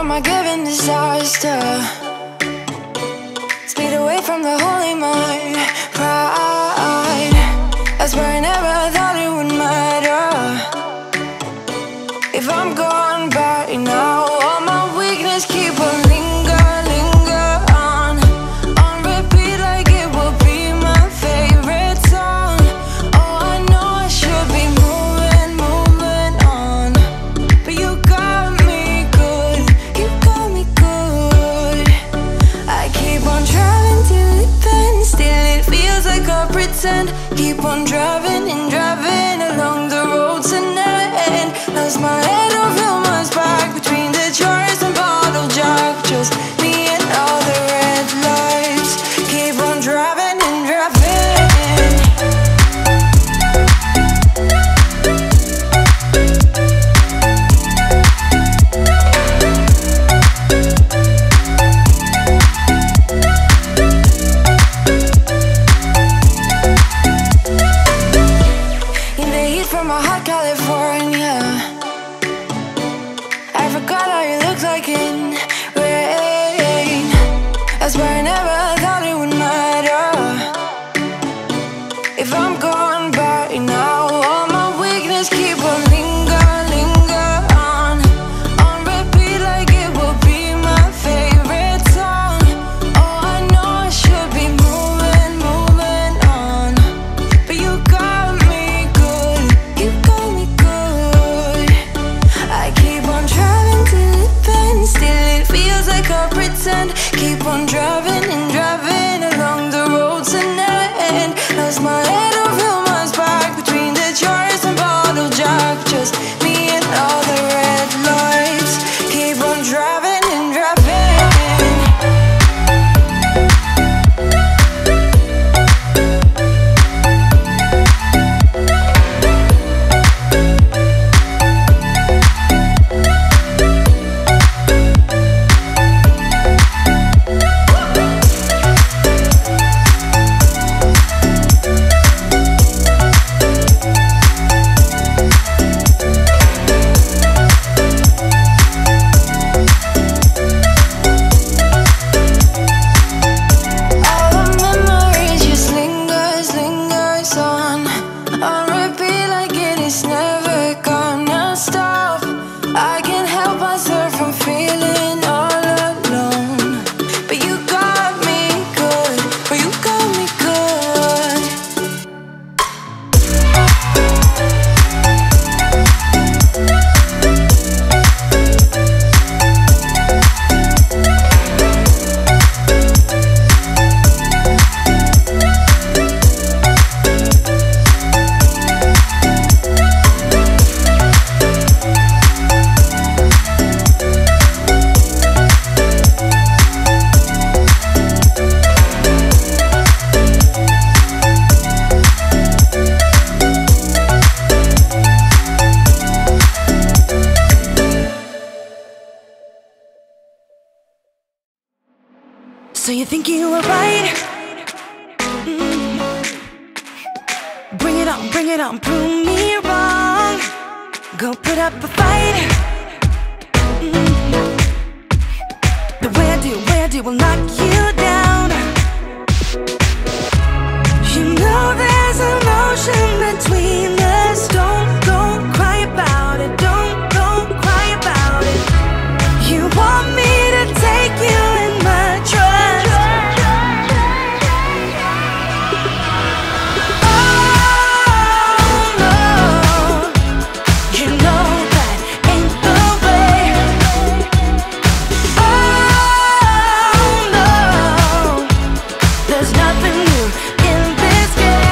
from my given disaster. Speed away from the holy mind. Pride, that's where I never thought it would matter. If I'm gone by now, all my weakness keep on linger on repeat like it will be my favorite song. Oh, I know I should be moving on, but you got me good, you got me good. I keep on driving till it bends, still it feels like I pretend. Keep on driving and driving along the road to end. Lost my head over my back between the jars and bottle jack. Just me and all the red lights. Keep on driving and driving. In the heat from a hot California, I forgot how you look like in rain. That's why I never thought it would matter. If I'm gone by now, all my weakness keep on linger on repeat like it will be my favorite song. Oh, I know I should be moving on, but you got me good, you got me good. I keep on driving till it bends, still it feels like I pretend. Keep on driving and driving along the road to end. Lost my head over my back between the jars and bottle jack. Just me and all the red lights. Keep on driving and driving. All the memories just lingers on repeat like it is never gonna stop. I can't help myself from feeling all alone, but you got me good, but you got me good. So you think you were right? Bring it on, prove me wrong. Go put up a fight. The way I do will knock you down. You know there's an ocean between us. Don't go cry about it. Don't go cry about it. You want me to take you in my trust. There's nothing new in this game.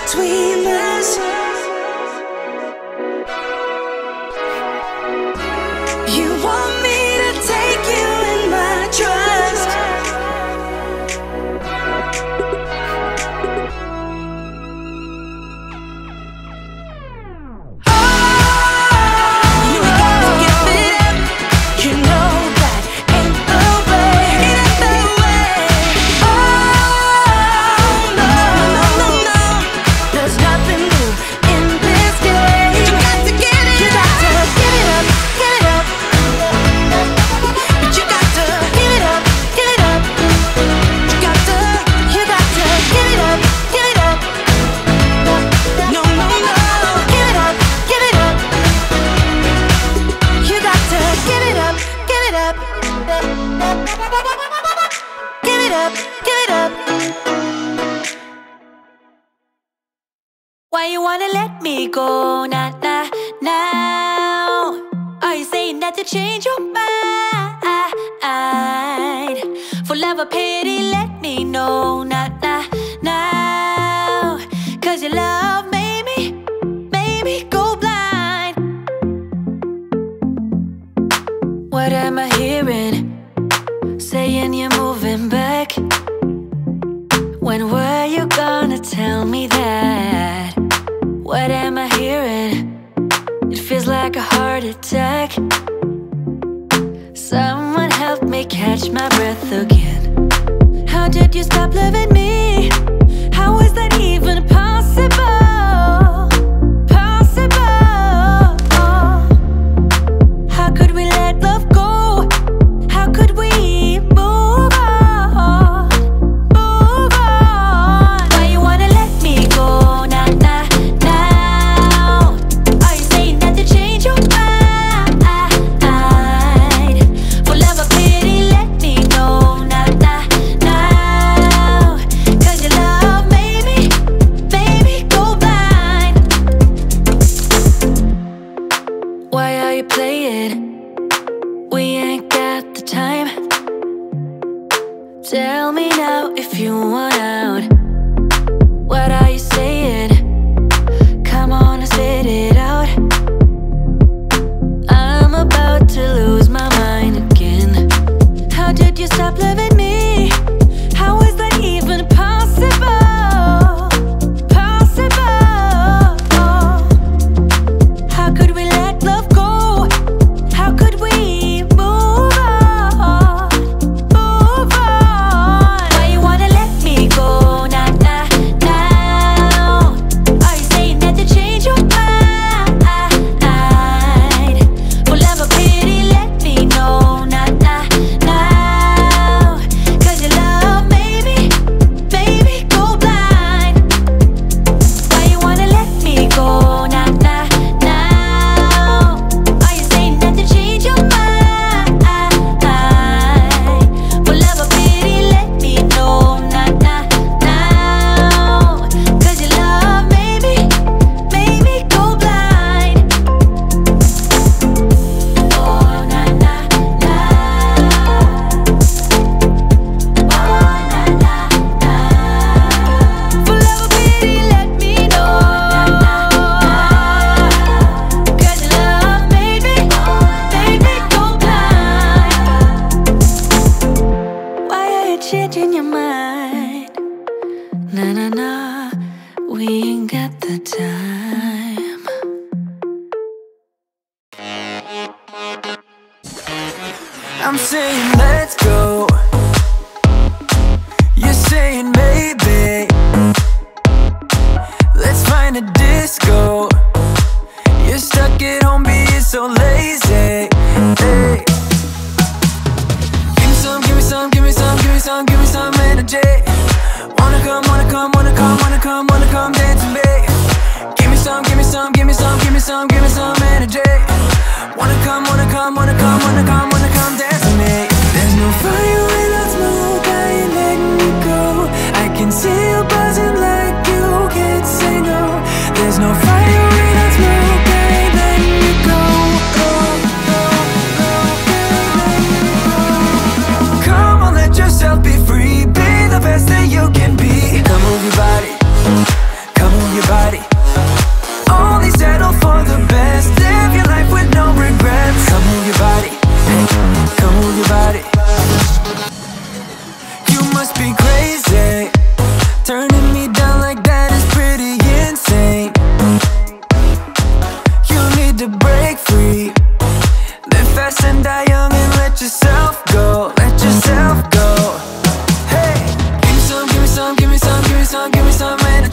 between us. You want me to take you in my trust. Why you wanna let me go, nah, nah, now? Are you saying that to change your mind? For love or pity, let me know, nah, nah, now. Cause your love made me go blind. What am I hearing? Saying you're moving back. When were you gonna tell me that? What am I hearing? It feels like a heart attack. Someone help me catch my breath again. How did you stop loving me? How is that even possible? Possible? How could we let love go? How could we move on? Move on. Why you wanna let me go? Nah, nah, now. Are you saying that to change your mind? For love or pity, let me know. Nah, nah, now. Cause your love made me go blind. Why are you playing? We ain't got the time. Tell me now if you want out. What are you saying? Come on and spit it out. I'm about to lose my mind again. How did you stop loving me? How is that even possible? Possible? How could we let love go? How could we move on? Move on. Why you wanna let me go? Nah, nah, now. Are you saying that to change your mind? For love or pity, let me know. Nah, nah, now. Cause your love made me go blind. Why you wanna let me go? Nah, nah, now. Are you saying that to change your mind? For love or pity, let me know. Nah, nah, now. Cause your love made me go blind. Oh, nah, nah, now. Oh, nah, nah, now. For love or pity, let me know. Cause your love made me go blind. Why are you changing your mind? Nah, nah, nah, we ain't got the time. I'm saying let's go. You're saying maybe. Let's find a disco. You're stuck at home being so lazy. Hey. Give me some, give me some, give me some, give me some, give me some energy. Wanna come, wanna come, wanna come, wanna come, wanna come dance with me. Give me some, give me some, give me some, give me some, give me some energy. Wanna come, wanna come, wanna come, wanna come, wanna come dance with me. There's no fire without smoke, I ain't letting you go. I can see you buzzing like you can't say no. There's no fire without smoke, I ain't letting you go. Come on, let yourself be free. Be the best that you can be. Come move your body. Come move your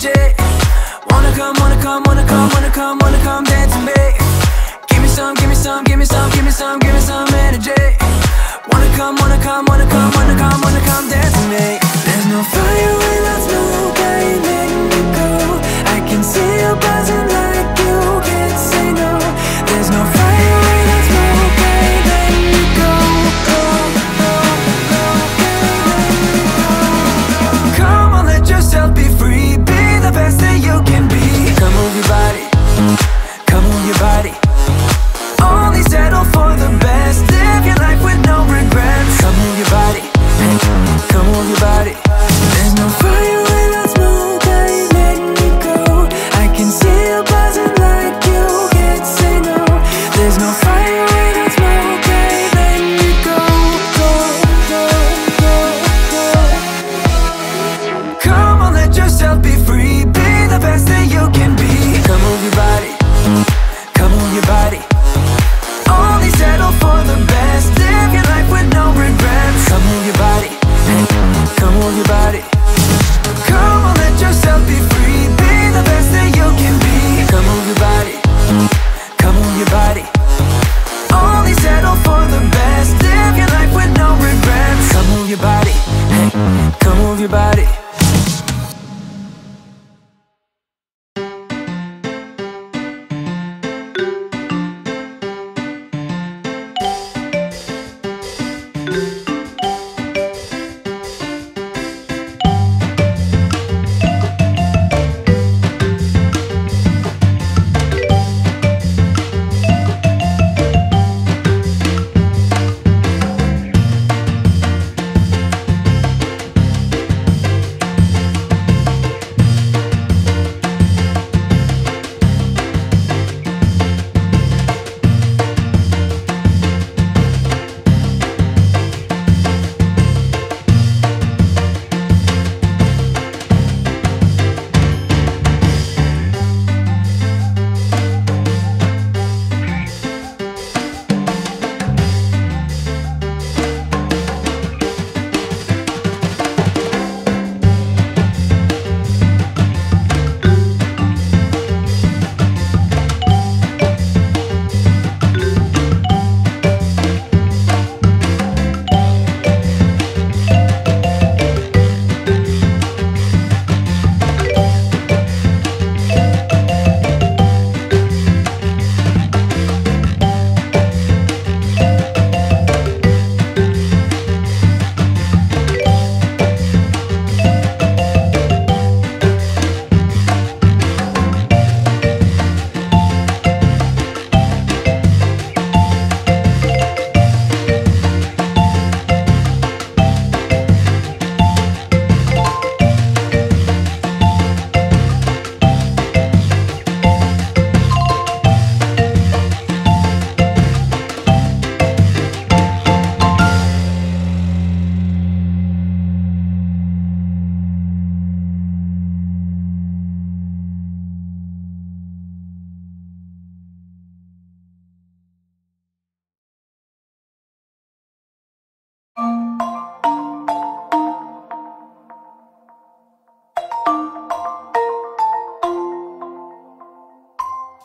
energy. Wanna come, wanna come, wanna come, wanna come, wanna come dance with me. Give me some, give me some, give me some, give me some, give me some energy. Wanna come, wanna come, wanna come, wanna come, wanna come dance with me. There's no fire without smoke, I ain't letting you go. I can see you buzzing like you can't say no. There's no fire without smoke, I ain't letting you go. Come on, let yourself be free. Be the best that you can be. Come move your body, come move your body. Only settle for the best. Live your life with no regrets. Come move your body, hey, come move your body. There's no fire without smoke, I ain't letting you go. I can see you buzzing like you can't say no. There's no fire without smoke, I ain't letting you go. Come on, let yourself be free. Be the best that you can be. Come move your body, come move your body. Only settle for the best. Live your life with no regrets. Come move your body, hey, come move your body. Come on, let yourself be free. Be the best that you can be. Come move your body, come move your body. Only settle for the best. Live your life with no regrets. Come move your body, hey, come move your body.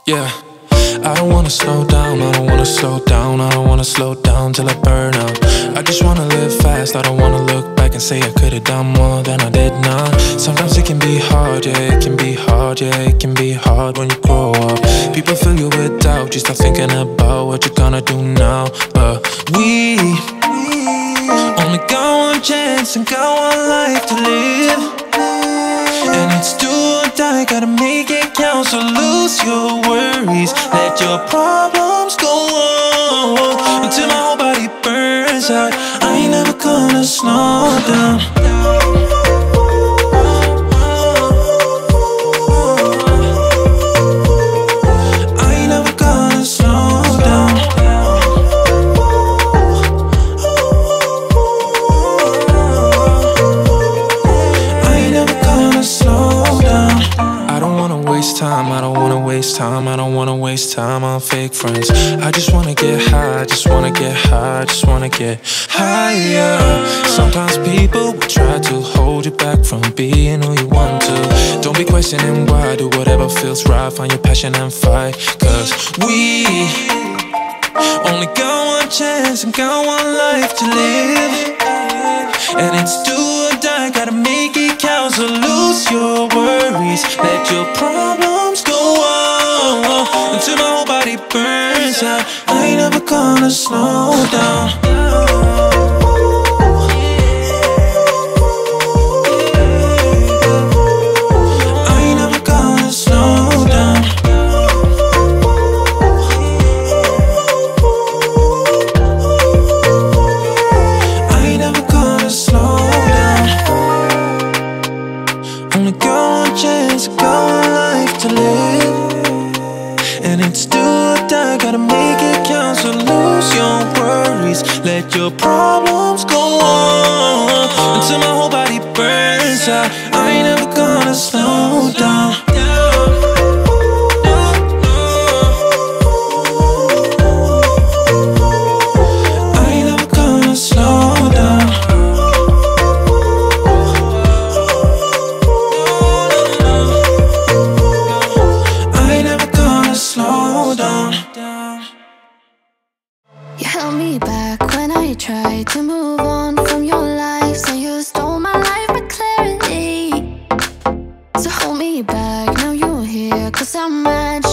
Yeah, I don't wanna slow down, I don't wanna slow down, I don't wanna slow down till I burn out. I just wanna live fast, I don't wanna look back and say I could've done more than I did now. Sometimes it can be hard, yeah, it can be hard, yeah, it can be hard when you grow up. People fill you with doubt, you start thinking about what you're gonna do now. But we only got one chance and got one life to live, and it's do or die, gotta make it count. So lose your worries, let your problems go on until my whole body burns out. I ain't never gonna slow down. I ain't never gonna slow down. I ain't never gonna slow down. I don't wanna waste time, I don't wanna waste waste time, I don't wanna waste time on fake friends. I just wanna get high, I just wanna get high, I just wanna get higher. Sometimes people will try to hold you back from being who you want to. Don't be questioning why, do whatever feels right, find your passion and fight. Cause we only got one chance and got one life to live. And it's do or die, gotta make it count. So lose your worries, let your problems go on until my whole body burns out. I ain't never gonna slow down. I ain't never gonna slow down. I ain't never gonna slow down. Only got one chance, got one life to live. And it's do or die, gotta make it count. So lose your worries, let your problems go on until my whole body burns out. I ain't never gonna slow down. I ain't never gonna slow down. I ain't never gonna slow down. You held me back when I tried to move on from your life. So you stole my life with clarity. So hold me back, now you're here, cause I'm mad.